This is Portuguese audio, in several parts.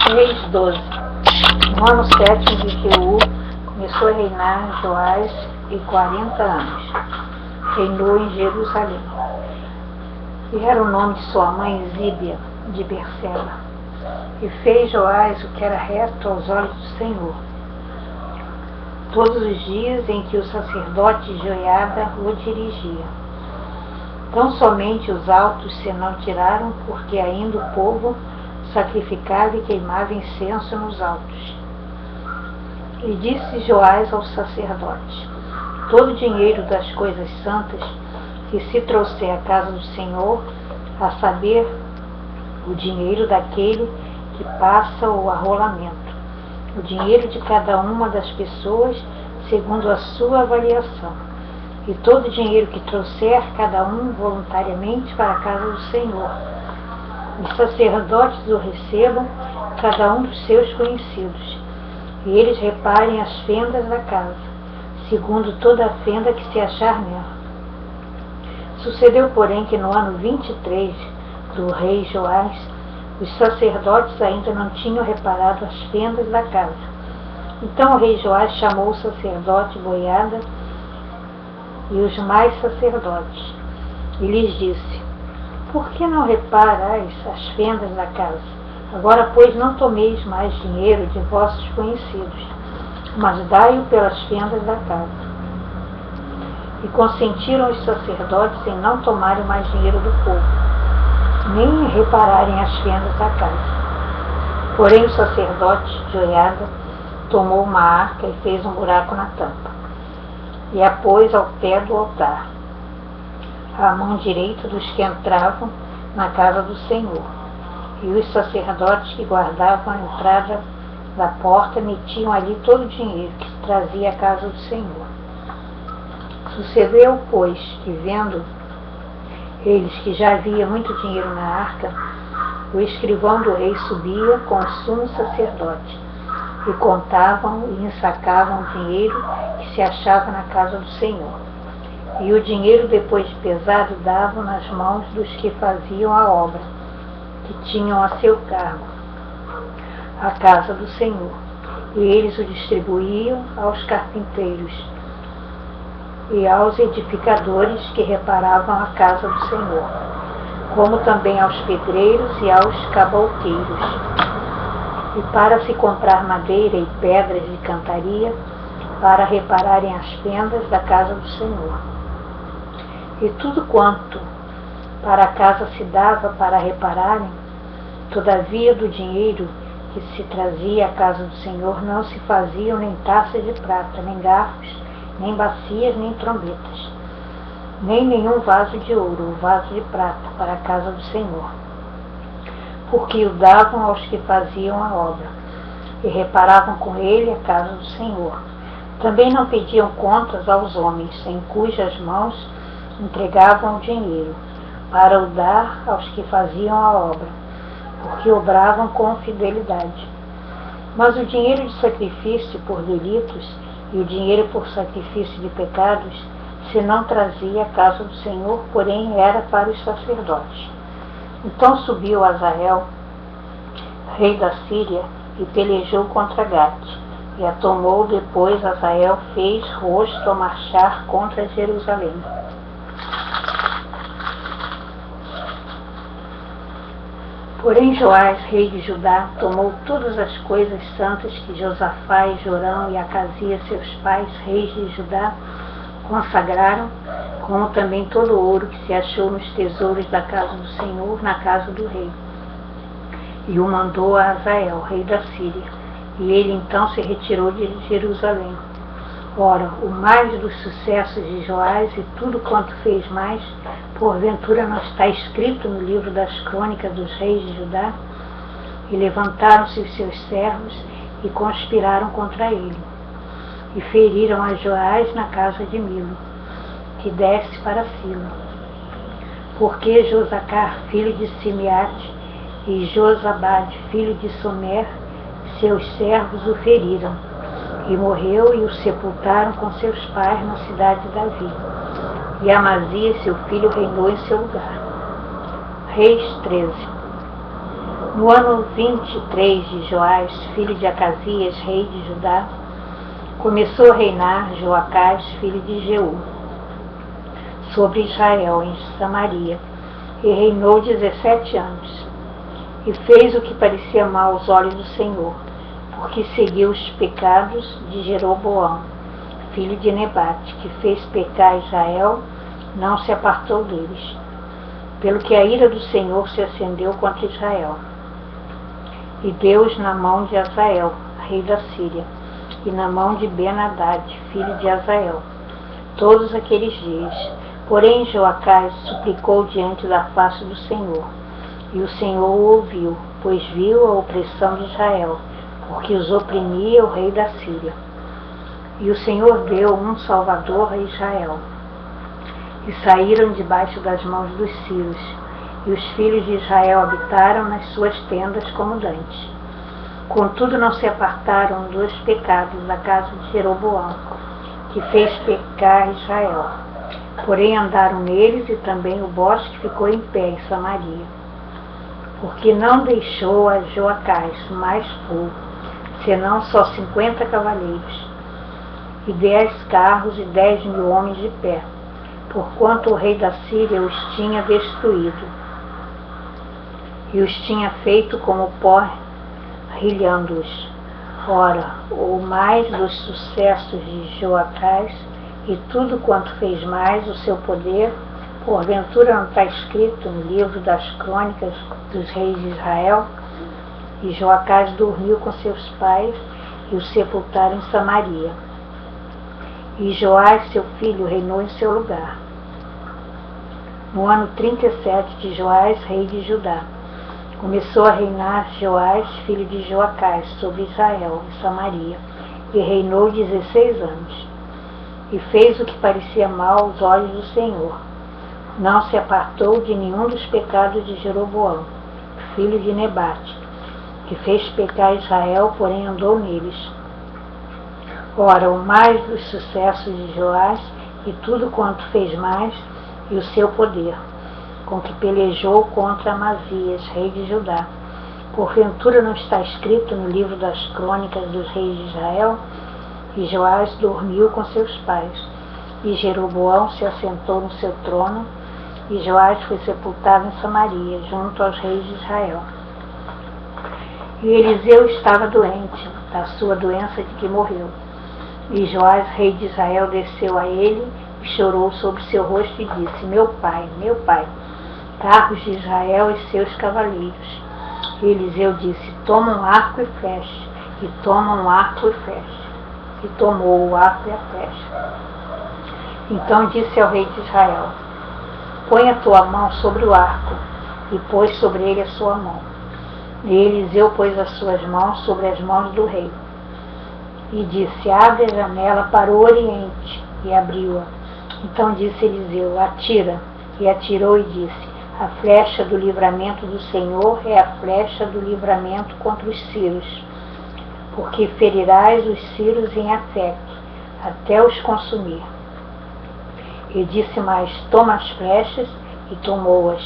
Reis 12. No ano 7º de Jeú, começou a reinar Joás e 40 anos. Reinou em Jerusalém. E era o nome de sua mãe Zíbia, de Berseba. E fez Joás o que era reto aos olhos do Senhor, todos os dias em que o sacerdote Joiada o dirigia. Tão somente os altos se não tiraram, porque ainda o povo sacrificava e queimava incenso nos altos. E disse Joás aos sacerdotes: todo o dinheiro das coisas santas que se trouxer à casa do Senhor, a saber, o dinheiro daquele que passa o arrolamento, o dinheiro de cada uma das pessoas segundo a sua avaliação, e todo o dinheiro que trouxer cada um voluntariamente para a casa do Senhor. Os sacerdotes o recebam, cada um dos seus conhecidos, e eles reparem as fendas da casa, segundo toda a fenda que se achar nela. Sucedeu, porém, que no ano 23 do rei Joás, os sacerdotes ainda não tinham reparado as fendas da casa. Então o rei Joás chamou o sacerdote Joiada e os mais sacerdotes, e lhes disse: por que não reparais as fendas da casa? Agora, pois, não tomeis mais dinheiro de vossos conhecidos, mas dai-o pelas fendas da casa. E consentiram os sacerdotes em não tomarem mais dinheiro do povo, nem em repararem as fendas da casa. Porém o sacerdote Joiada tomou uma arca e fez um buraco na tampa, e a pôs ao pé do altar, à mão direita dos que entravam na casa do Senhor. E os sacerdotes que guardavam a entrada da porta metiam ali todo o dinheiro que se trazia à casa do Senhor. Sucedeu, pois, que vendo eles que já havia muito dinheiro na arca, o escrivão do rei subia com o sumo sacerdote, e contavam e ensacavam o dinheiro que se achava na casa do Senhor. E o dinheiro, depois de pesado, davam nas mãos dos que faziam a obra, que tinham a seu cargo a casa do Senhor, e eles o distribuíam aos carpinteiros e aos edificadores que reparavam a casa do Senhor, como também aos pedreiros e aos cabalqueiros, e para se comprar madeira e pedras de cantaria, para repararem as fendas da casa do Senhor. E tudo quanto para a casa se dava para repararem, todavia do dinheiro que se trazia à casa do Senhor não se faziam nem taças de prata, nem garfos, nem bacias, nem trombetas, nem nenhum vaso de ouro ou vaso de prata para a casa do Senhor, porque o davam aos que faziam a obra, e reparavam com ele a casa do Senhor. Também não pediam contas aos homens, em cujas mãos entregavam o dinheiro, para o dar aos que faziam a obra, porque obravam com fidelidade. Mas o dinheiro de sacrifício por delitos e o dinheiro por sacrifício de pecados se não trazia à casa do Senhor, porém era para os sacerdotes. Então subiu Azael, rei da Síria, e pelejou contra Gate, e a tomou. Depois Azael fez rosto a marchar contra Jerusalém. Porém Joás, rei de Judá, tomou todas as coisas santas que Josafá e Jorão e Acasias, seus pais, reis de Judá, consagraram, como também todo o ouro que se achou nos tesouros da casa do Senhor, na casa do rei. E o mandou a Azael, rei da Síria, e ele então se retirou de Jerusalém. Ora, o mais dos sucessos de Joás e tudo quanto fez mais, porventura não está escrito no livro das crônicas dos reis de Judá? E levantaram-se os seus servos e conspiraram contra ele, e feriram a Joás na casa de Milo, que desce para Silo, porque Josacar, filho de Simeate, e Josabade, filho de Somer, seus servos o feriram, e morreu, e o sepultaram com seus pais na cidade de Davi. E Amazias, seu filho, reinou em seu lugar. Reis 13. No ano 23 de Joás, filho de Acasias, rei de Judá, começou a reinar Joacás, filho de Jeú, sobre Israel, em Samaria, e reinou 17 anos. E fez o que parecia mal aos olhos do Senhor, porque seguiu os pecados de Jeroboão, filho de Nebate, que fez pecar Israel, não se apartou deles. Pelo que a ira do Senhor se acendeu contra Israel. E deu-os na mão de Hazael, rei da Síria, e na mão de Ben-Hadad, filho de Hazael, todos aqueles dias. Porém Joacás suplicou diante da face do Senhor, e o Senhor o ouviu, pois viu a opressão de Israel, porque os oprimia o rei da Síria. E o Senhor deu um salvador a Israel. E saíram debaixo das mãos dos sírios, e os filhos de Israel habitaram nas suas tendas como dantes. Contudo não se apartaram dos pecados da casa de Jeroboão, que fez pecar Israel. Porém andaram neles, e também o bosque ficou em pé em Samaria. Porque não deixou a Joacás mais povo, senão só 50 cavaleiros, e 10 carros e 10.000 homens de pé, porquanto o rei da Síria os tinha destruído, e os tinha feito como pó, rilhando-os. Ora, o mais dos sucessos de Joacás, e tudo quanto fez mais, o seu poder, porventura não está escrito no livro das crônicas dos reis de Israel? E Joacás dormiu com seus pais, e o sepultaram em Samaria. E Joás, seu filho, reinou em seu lugar. No ano 37 de Joás, rei de Judá, começou a reinar Joás, filho de Joacás, sobre Israel, em Samaria, e reinou 16 anos. E fez o que parecia mal aos olhos do Senhor. Não se apartou de nenhum dos pecados de Jeroboão, filho de Nebate, que fez pecar Israel, porém andou neles. Ora, o mais dos sucessos de Joás, e tudo quanto fez mais, e o seu poder, com que pelejou contra Amazias, rei de Judá. Porventura não está escrito no livro das crônicas dos reis de Israel? E Joás dormiu com seus pais, e Jeroboão se assentou no seu trono, e Joás foi sepultado em Samaria, junto aos reis de Israel. E Eliseu estava doente, da sua doença de que morreu. E Joás, rei de Israel, desceu a ele, e chorou sobre seu rosto, e disse: meu pai, carros de Israel e seus cavaleiros. E Eliseu disse: toma um arco e flecha. E toma um arco e flecha. E tomou o arco e a flecha. Então disse ao rei de Israel: põe a tua mão sobre o arco. E pôs sobre ele a sua mão. E Eliseu pôs as suas mãos sobre as mãos do rei. E disse: abre a janela para o oriente. E abriu-a. Então disse Eliseu: atira. E atirou e disse: a flecha do livramento do Senhor é a flecha do livramento contra os sírios, porque ferirás os sírios em Afec, até os consumir. E disse mais: toma as flechas, e tomou-as.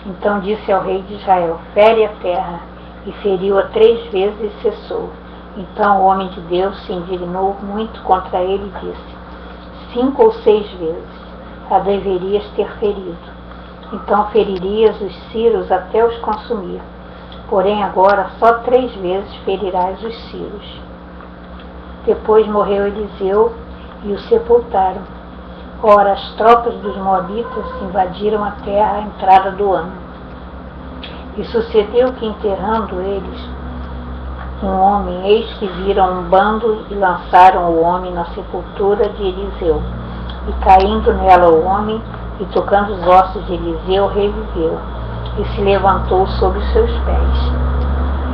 Então disse ao rei de Israel: fere a terra. E feriu-a 3 vezes e cessou. Então o homem de Deus se indignou muito contra ele e disse: 5 ou 6 vezes a deverias ter ferido. Então feririas os sírios até os consumir. Porém agora só 3 vezes ferirás os sírios. Depois morreu Eliseu, e o sepultaram. Ora, as tropas dos moabitas invadiram a terra à entrada do ano. E sucedeu que, enterrando eles um homem, eis que viram um bando e lançaram o homem na sepultura de Eliseu. E caindo nela o homem, e tocando os ossos de Eliseu, reviveu, e se levantou sobre os seus pés.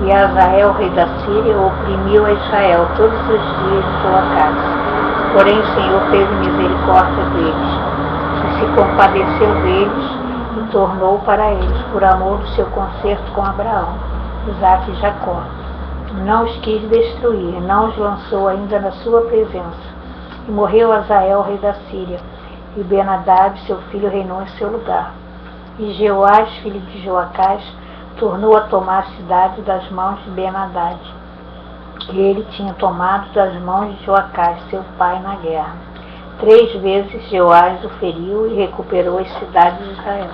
E Hazael, rei da Síria, oprimiu a Israel todos os dias de sua casa. Porém o Senhor teve misericórdia deles, e se compadeceu deles, e tornou para eles, por amor do seu concerto com Abraão, Isaque e Jacó. Não os quis destruir, não os lançou ainda na sua presença. E morreu Hazael, rei da Síria, e Ben-Hadad, seu filho, reinou em seu lugar. E Jeoás, filho de Joacás, tornou a tomar a cidade das mãos de Ben-Hadad, que ele tinha tomado das mãos de Joacás, seu pai, na guerra. 3 vezes Jeoás o feriu e recuperou as cidades de Israel.